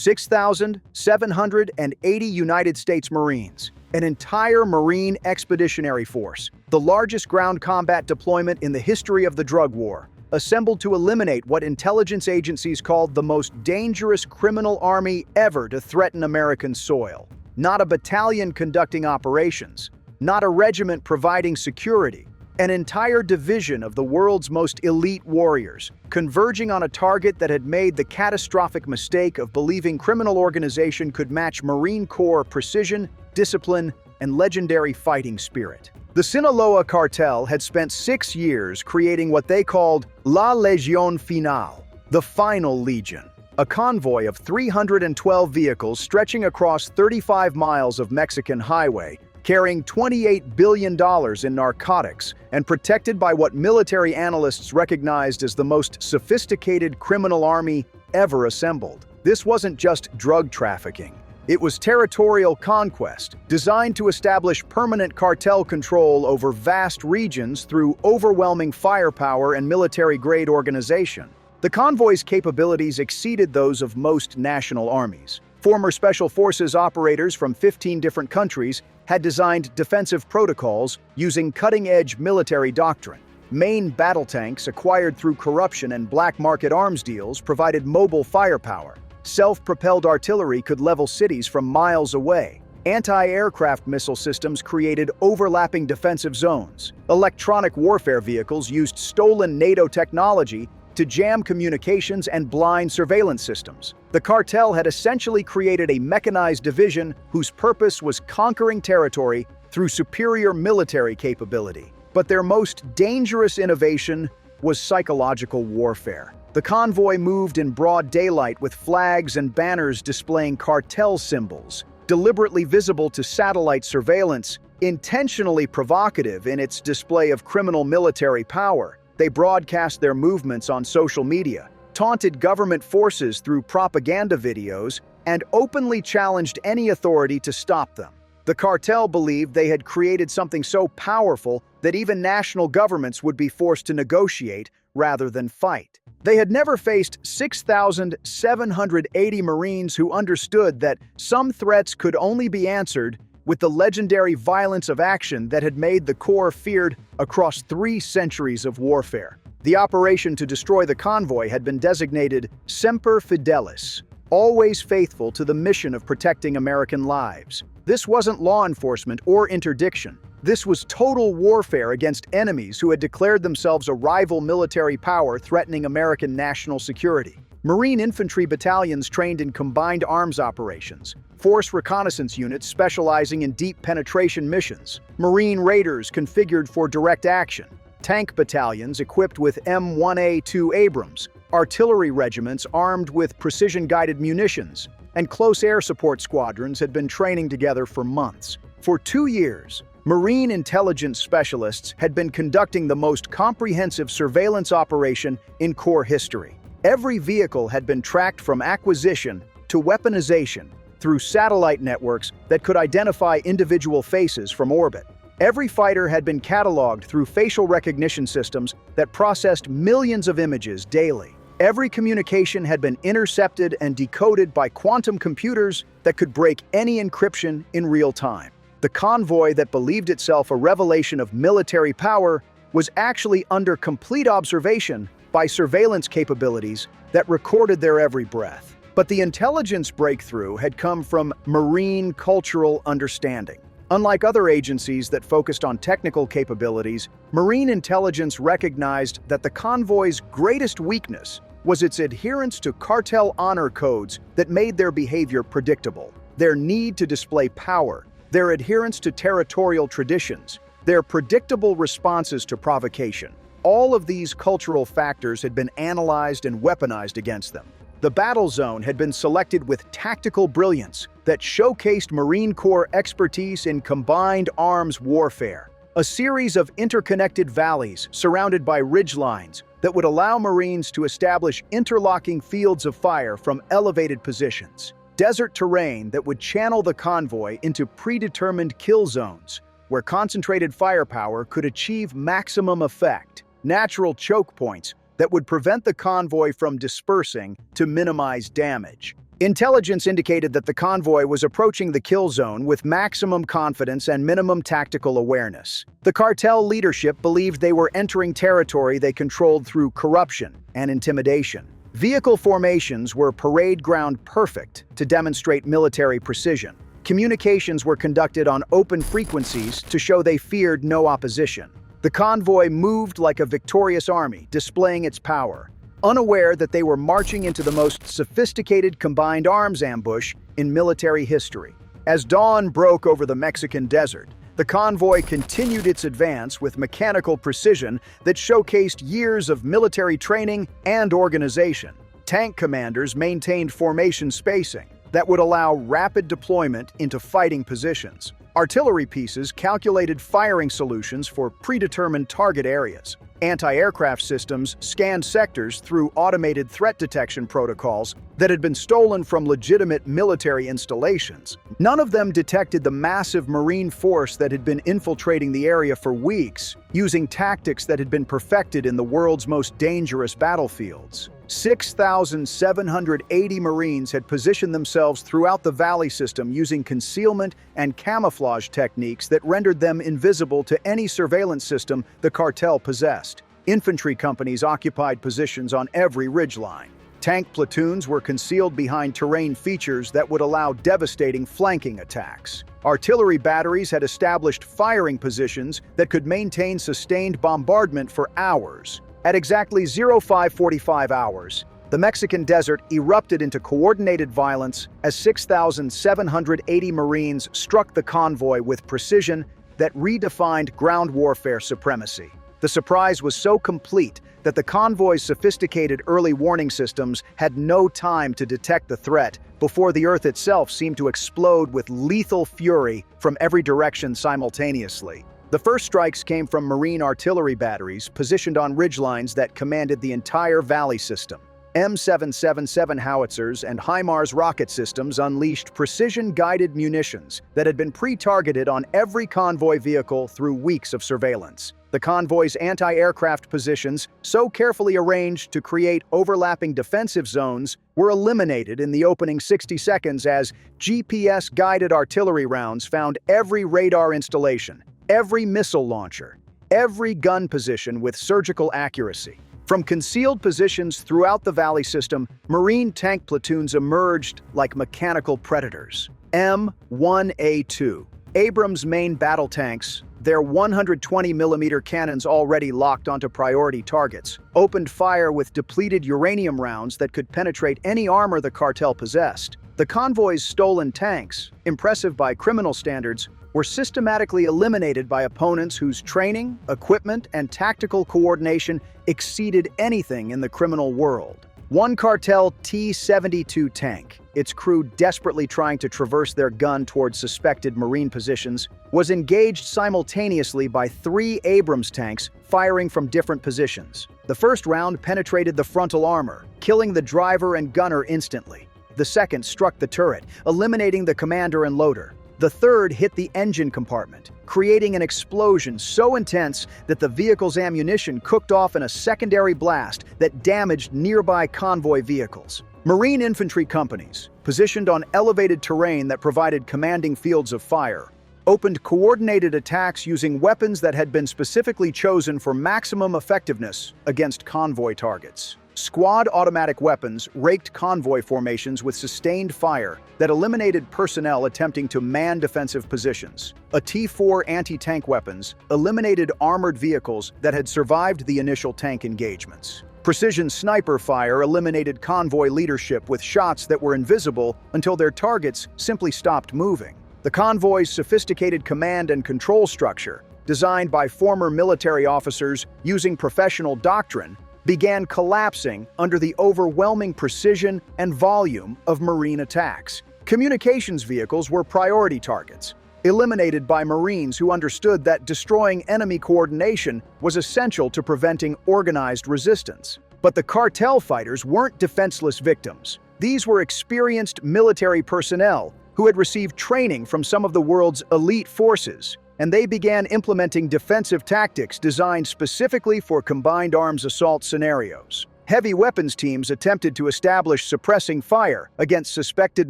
6,780 United States Marines, an entire Marine Expeditionary Force, the largest ground combat deployment in the history of the drug war, assembled to eliminate what intelligence agencies called the most dangerous criminal army ever to threaten American soil. Not a battalion conducting operations, not a regiment providing security, an entire division of the world's most elite warriors, converging on a target that had made the catastrophic mistake of believing criminal organization could match Marine Corps precision, discipline, and legendary fighting spirit. The Sinaloa Cartel had spent 6 years creating what they called La Legión Final, the Final Legion, a convoy of 312 vehicles stretching across 35 miles of Mexican highway, carrying $28 billion in narcotics and protected by what military analysts recognized as the most sophisticated criminal army ever assembled. This wasn't just drug trafficking. It was territorial conquest, designed to establish permanent cartel control over vast regions through overwhelming firepower and military-grade organization. The convoy's capabilities exceeded those of most national armies. Former Special Forces operators from 15 different countries had designed defensive protocols using cutting-edge military doctrine. Main battle tanks acquired through corruption and black market arms deals provided mobile firepower. Self-propelled artillery could level cities from miles away. Anti-aircraft missile systems created overlapping defensive zones. Electronic warfare vehicles used stolen NATO technology to jam communications and blind surveillance systems. The cartel had essentially created a mechanized division whose purpose was conquering territory through superior military capability. But their most dangerous innovation was psychological warfare. The convoy moved in broad daylight with flags and banners displaying cartel symbols, deliberately visible to satellite surveillance, intentionally provocative in its display of criminal military power. They broadcast their movements on social media, taunted government forces through propaganda videos, and openly challenged any authority to stop them. The cartel believed they had created something so powerful that even national governments would be forced to negotiate rather than fight. They had never faced 6,780 Marines who understood that some threats could only be answered with the legendary violence of action that had made the Corps feared across 3 centuries of warfare. The operation to destroy the convoy had been designated Semper Fidelis, always faithful to the mission of protecting American lives. This wasn't law enforcement or interdiction. This was total warfare against enemies who had declared themselves a rival military power threatening American national security. Marine infantry battalions trained in combined arms operations, force reconnaissance units specializing in deep penetration missions, Marine raiders configured for direct action, tank battalions equipped with M1A2 Abrams, artillery regiments armed with precision-guided munitions, and close air support squadrons had been training together for months. For 2 years, Marine intelligence specialists had been conducting the most comprehensive surveillance operation in Corps history. Every vehicle had been tracked from acquisition to weaponization through satellite networks that could identify individual faces from orbit. Every fighter had been cataloged through facial recognition systems that processed millions of images daily. Every communication had been intercepted and decoded by quantum computers that could break any encryption in real time. The convoy that believed itself a revelation of military power was actually under complete observation by surveillance capabilities that recorded their every breath. But the intelligence breakthrough had come from Marine cultural understanding. Unlike other agencies that focused on technical capabilities, Marine intelligence recognized that the convoy's greatest weakness was its adherence to cartel honor codes that made their behavior predictable. Their need to display power, their adherence to territorial traditions, their predictable responses to provocation. All of these cultural factors had been analyzed and weaponized against them. The battle zone had been selected with tactical brilliance that showcased Marine Corps expertise in combined arms warfare. A series of interconnected valleys surrounded by ridgelines that would allow Marines to establish interlocking fields of fire from elevated positions. Desert terrain that would channel the convoy into predetermined kill zones, where concentrated firepower could achieve maximum effect. Natural choke points that would prevent the convoy from dispersing to minimize damage. Intelligence indicated that the convoy was approaching the kill zone with maximum confidence and minimum tactical awareness. The cartel leadership believed they were entering territory they controlled through corruption and intimidation. Vehicle formations were parade ground perfect to demonstrate military precision. Communications were conducted on open frequencies to show they feared no opposition. The convoy moved like a victorious army, displaying its power, unaware that they were marching into the most sophisticated combined arms ambush in military history. As dawn broke over the Mexican desert, the convoy continued its advance with mechanical precision that showcased years of military training and organization. Tank commanders maintained formation spacing that would allow rapid deployment into fighting positions. Artillery pieces calculated firing solutions for predetermined target areas. Anti-aircraft systems scanned sectors through automated threat detection protocols that had been stolen from legitimate military installations. None of them detected the massive Marine force that had been infiltrating the area for weeks, using tactics that had been perfected in the world's most dangerous battlefields. 6,780 Marines had positioned themselves throughout the valley system using concealment and camouflage techniques that rendered them invisible to any surveillance system the cartel possessed. Infantry companies occupied positions on every ridgeline. Tank platoons were concealed behind terrain features that would allow devastating flanking attacks. Artillery batteries had established firing positions that could maintain sustained bombardment for hours. At exactly 0545 hours, the Mexican desert erupted into coordinated violence as 6,780 Marines struck the convoy with precision that redefined ground warfare supremacy. The surprise was so complete that the convoy's sophisticated early warning systems had no time to detect the threat before the Earth itself seemed to explode with lethal fury from every direction simultaneously. The first strikes came from Marine artillery batteries positioned on ridgelines that commanded the entire valley system. M777 howitzers and HIMARS rocket systems unleashed precision-guided munitions that had been pre-targeted on every convoy vehicle through weeks of surveillance. The convoy's anti-aircraft positions, so carefully arranged to create overlapping defensive zones, were eliminated in the opening 60 seconds as GPS-guided artillery rounds found every radar installation, every missile launcher, every gun position with surgical accuracy. From concealed positions throughout the valley system, Marine tank platoons emerged like mechanical predators. M1A2, Abrams' main battle tanks, their 120mm cannons already locked onto priority targets, opened fire with depleted uranium rounds that could penetrate any armor the cartel possessed. The convoy's stolen tanks, impressive by criminal standards, were systematically eliminated by opponents whose training, equipment, and tactical coordination exceeded anything in the criminal world. One cartel T-72 tank, its crew desperately trying to traverse their gun towards suspected Marine positions, was engaged simultaneously by 3 Abrams tanks firing from different positions. The first round penetrated the frontal armor, killing the driver and gunner instantly. The second struck the turret, eliminating the commander and loader. The third hit the engine compartment, creating an explosion so intense that the vehicle's ammunition cooked off in a secondary blast that damaged nearby convoy vehicles. Marine infantry companies, positioned on elevated terrain that provided commanding fields of fire, opened coordinated attacks using weapons that had been specifically chosen for maximum effectiveness against convoy targets. Squad automatic weapons raked convoy formations with sustained fire that eliminated personnel attempting to man defensive positions. A T-4 anti-tank weapons eliminated armored vehicles that had survived the initial tank engagements. Precision sniper fire eliminated convoy leadership with shots that were invisible until their targets simply stopped moving. The convoy's sophisticated command and control structure, designed by former military officers using professional doctrine, began collapsing under the overwhelming precision and volume of Marine attacks. Communications vehicles were priority targets, eliminated by Marines who understood that destroying enemy coordination was essential to preventing organized resistance. But the cartel fighters weren't defenseless victims. These were experienced military personnel who had received training from some of the world's elite forces, and they began implementing defensive tactics designed specifically for combined arms assault scenarios. Heavy weapons teams attempted to establish suppressing fire against suspected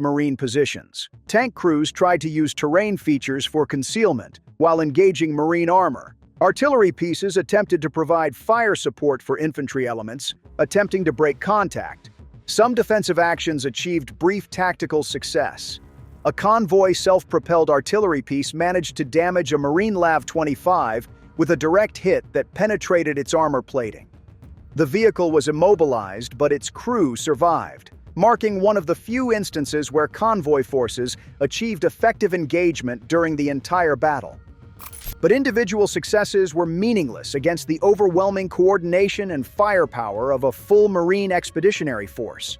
Marine positions. Tank crews tried to use terrain features for concealment while engaging Marine armor. Artillery pieces attempted to provide fire support for infantry elements, attempting to break contact. Some defensive actions achieved brief tactical success. A convoy self-propelled artillery piece managed to damage a Marine LAV-25 with a direct hit that penetrated its armor plating. The vehicle was immobilized, but its crew survived, marking one of the few instances where convoy forces achieved effective engagement during the entire battle. But individual successes were meaningless against the overwhelming coordination and firepower of a full Marine Expeditionary Force.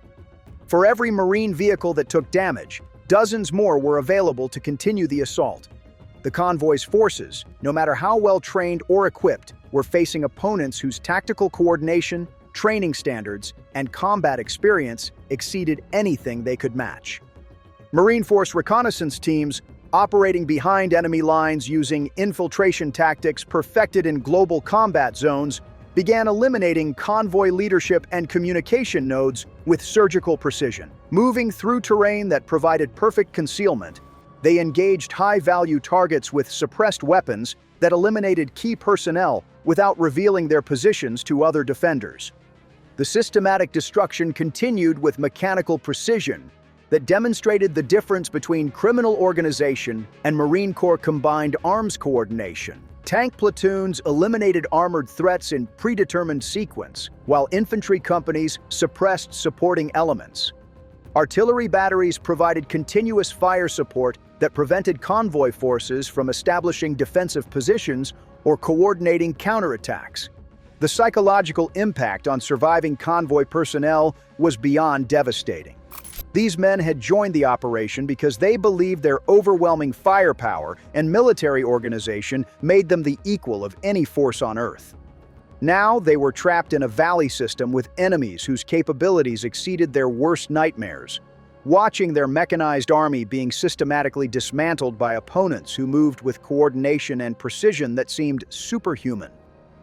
For every Marine vehicle that took damage, dozens more were available to continue the assault. The convoy's forces, no matter how well trained or equipped, were facing opponents whose tactical coordination, training standards, and combat experience exceeded anything they could match. Marine Force reconnaissance teams, operating behind enemy lines using infiltration tactics perfected in global combat zones, began eliminating convoy leadership and communication nodes with surgical precision. Moving through terrain that provided perfect concealment, they engaged high-value targets with suppressed weapons that eliminated key personnel without revealing their positions to other defenders. The systematic destruction continued with mechanical precision that demonstrated the difference between criminal organization and Marine Corps combined arms coordination. Tank platoons eliminated armored threats in predetermined sequence, while infantry companies suppressed supporting elements. Artillery batteries provided continuous fire support that prevented convoy forces from establishing defensive positions or coordinating counterattacks. The psychological impact on surviving convoy personnel was beyond devastating. These men had joined the operation because they believed their overwhelming firepower and military organization made them the equal of any force on Earth. Now they were trapped in a valley system with enemies whose capabilities exceeded their worst nightmares, watching their mechanized army being systematically dismantled by opponents who moved with coordination and precision that seemed superhuman.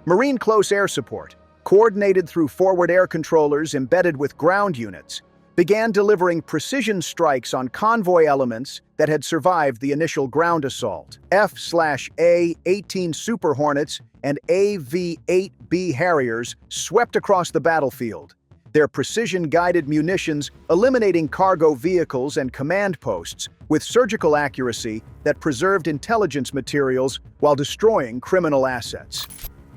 Marine Close Air Support, coordinated through forward air controllers embedded with ground units, began delivering precision strikes on convoy elements that had survived the initial ground assault. F/A-18 Super Hornets and AV-8B Harriers swept across the battlefield, their precision-guided munitions eliminating cargo vehicles and command posts with surgical accuracy that preserved intelligence materials while destroying criminal assets.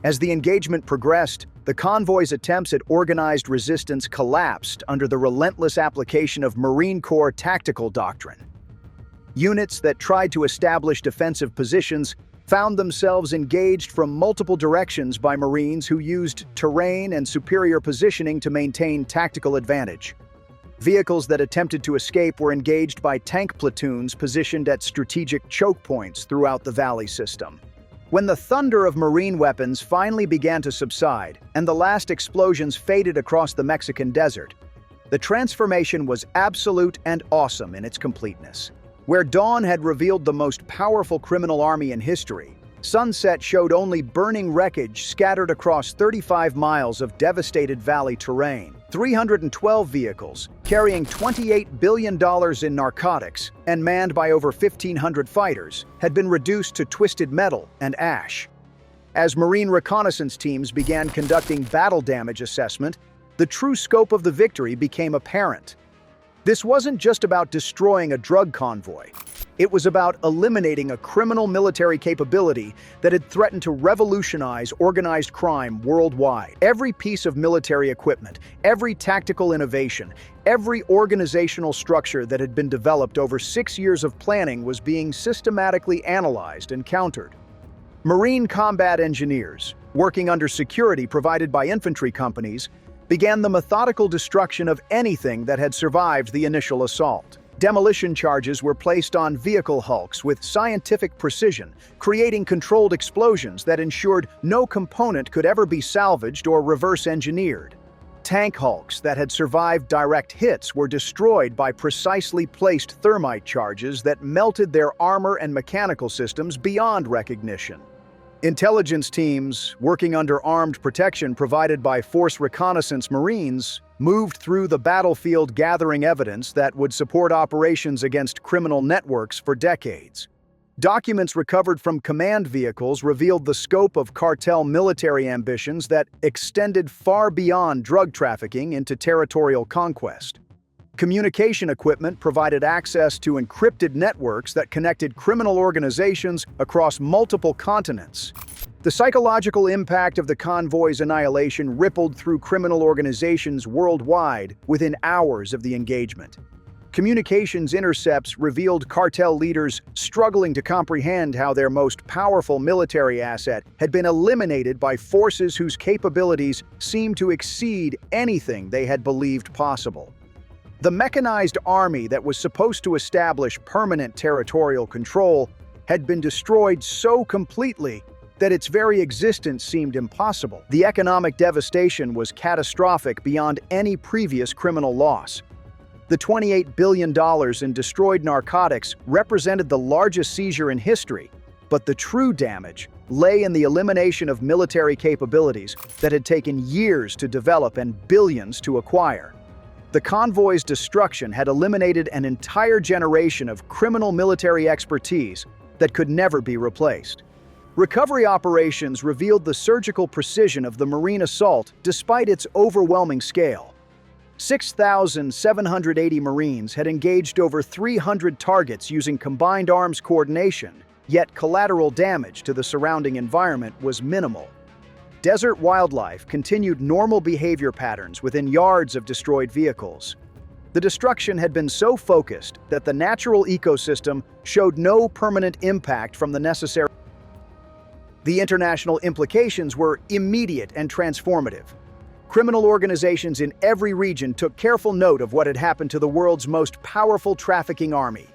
As the engagement progressed, the convoy's attempts at organized resistance collapsed under the relentless application of Marine Corps tactical doctrine. Units that tried to establish defensive positions found themselves engaged from multiple directions by Marines who used terrain and superior positioning to maintain tactical advantage. Vehicles that attempted to escape were engaged by tank platoons positioned at strategic choke points throughout the valley system. When the thunder of Marine weapons finally began to subside and the last explosions faded across the Mexican desert, the transformation was absolute and awesome in its completeness. Where dawn had revealed the most powerful criminal army in history, sunset showed only burning wreckage scattered across 35 miles of devastated valley terrain. 312 vehicles, carrying $28 billion in narcotics and manned by over 1,500 fighters, had been reduced to twisted metal and ash. As Marine reconnaissance teams began conducting battle damage assessment, the true scope of the victory became apparent. This wasn't just about destroying a drug convoy. It was about eliminating a criminal military capability that had threatened to revolutionize organized crime worldwide. Every piece of military equipment, every tactical innovation, every organizational structure that had been developed over 6 years of planning was being systematically analyzed and countered. Marine combat engineers, working under security provided by infantry companies, began the methodical destruction of anything that had survived the initial assault. Demolition charges were placed on vehicle hulks with scientific precision, creating controlled explosions that ensured no component could ever be salvaged or reverse engineered. Tank hulks that had survived direct hits were destroyed by precisely placed thermite charges that melted their armor and mechanical systems beyond recognition. Intelligence teams, working under armed protection provided by Force Reconnaissance Marines, moved through the battlefield gathering evidence that would support operations against criminal networks for decades. Documents recovered from command vehicles revealed the scope of cartel military ambitions that extended far beyond drug trafficking into territorial conquest. Communication equipment provided access to encrypted networks that connected criminal organizations across multiple continents. The psychological impact of the convoy's annihilation rippled through criminal organizations worldwide within hours of the engagement. Communications intercepts revealed cartel leaders struggling to comprehend how their most powerful military asset had been eliminated by forces whose capabilities seemed to exceed anything they had believed possible. The mechanized army that was supposed to establish permanent territorial control had been destroyed so completely that its very existence seemed impossible. The economic devastation was catastrophic beyond any previous criminal loss. The $28 billion in destroyed narcotics represented the largest seizure in history, but the true damage lay in the elimination of military capabilities that had taken years to develop and billions to acquire. The convoy's destruction had eliminated an entire generation of criminal military expertise that could never be replaced. Recovery operations revealed the surgical precision of the Marine assault despite its overwhelming scale. 6,780 Marines had engaged over 300 targets using combined arms coordination, yet collateral damage to the surrounding environment was minimal. Desert wildlife continued normal behavior patterns within yards of destroyed vehicles. The destruction had been so focused that the natural ecosystem showed no permanent impact from the necessary. The international implications were immediate and transformative. Criminal organizations in every region took careful note of what had happened to the world's most powerful trafficking army.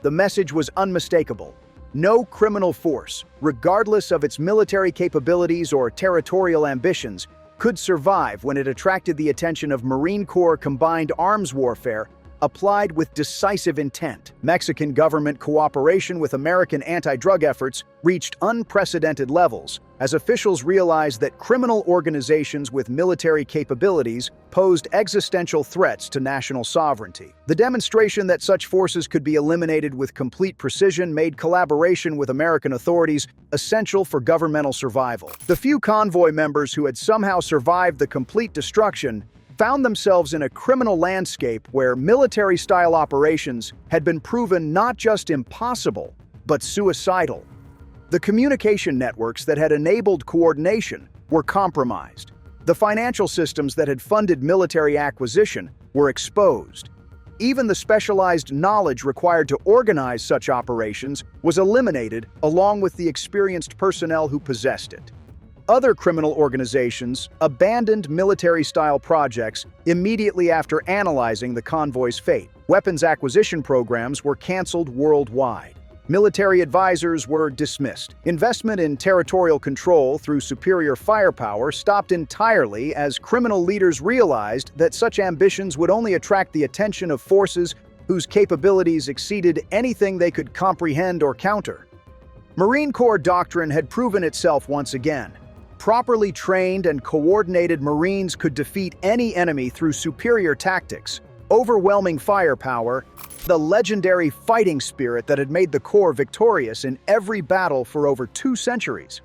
The message was unmistakable. No criminal force, regardless of its military capabilities or territorial ambitions, could survive when it attracted the attention of Marine Corps combined arms warfare applied with decisive intent. Mexican government cooperation with American anti-drug efforts reached unprecedented levels as officials realized that criminal organizations with military capabilities posed existential threats to national sovereignty. The demonstration that such forces could be eliminated with complete precision made collaboration with American authorities essential for governmental survival. The few convoy members who had somehow survived the complete destruction found themselves in a criminal landscape where military-style operations had been proven not just impossible, but suicidal. The communication networks that had enabled coordination were compromised. The financial systems that had funded military acquisition were exposed. Even the specialized knowledge required to organize such operations was eliminated along with the experienced personnel who possessed it. Other criminal organizations abandoned military-style projects immediately after analyzing the convoy's fate. Weapons acquisition programs were canceled worldwide. Military advisors were dismissed. Investment in territorial control through superior firepower stopped entirely as criminal leaders realized that such ambitions would only attract the attention of forces whose capabilities exceeded anything they could comprehend or counter. Marine Corps doctrine had proven itself once again. Properly trained and coordinated Marines could defeat any enemy through superior tactics, overwhelming firepower, the legendary fighting spirit that had made the Corps victorious in every battle for over 2 centuries.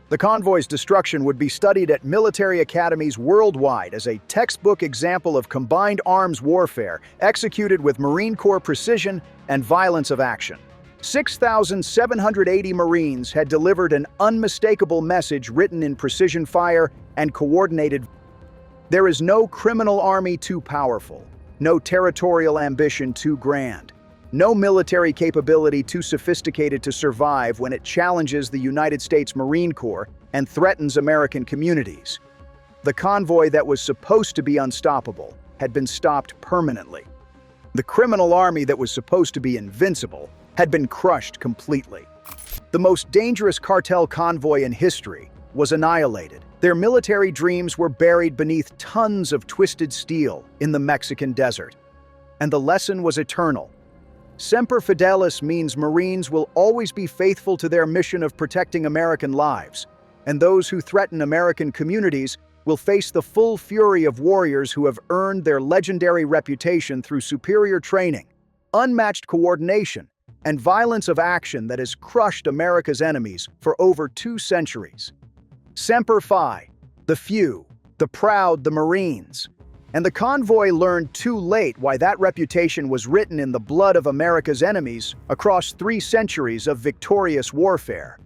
The convoy's destruction would be studied at military academies worldwide as a textbook example of combined arms warfare executed with Marine Corps precision and violence of action. 6,780 Marines had delivered an unmistakable message written in precision fire and coordinated. There is no criminal army too powerful, no territorial ambition too grand, no military capability too sophisticated to survive when it challenges the United States Marine Corps and threatens American communities. The convoy that was supposed to be unstoppable had been stopped permanently. The criminal army that was supposed to be invincible had been crushed completely. The most dangerous cartel convoy in history was annihilated. Their military dreams were buried beneath tons of twisted steel in the Mexican desert. And the lesson was eternal. Semper Fidelis means Marines will always be faithful to their mission of protecting American lives, and those who threaten American communities will face the full fury of warriors who have earned their legendary reputation through superior training, unmatched coordination, and violence of action that has crushed America's enemies for over 2 centuries. Semper Fi, the few, the proud, the Marines. And the convoy learned too late why that reputation was written in the blood of America's enemies across 3 centuries of victorious warfare.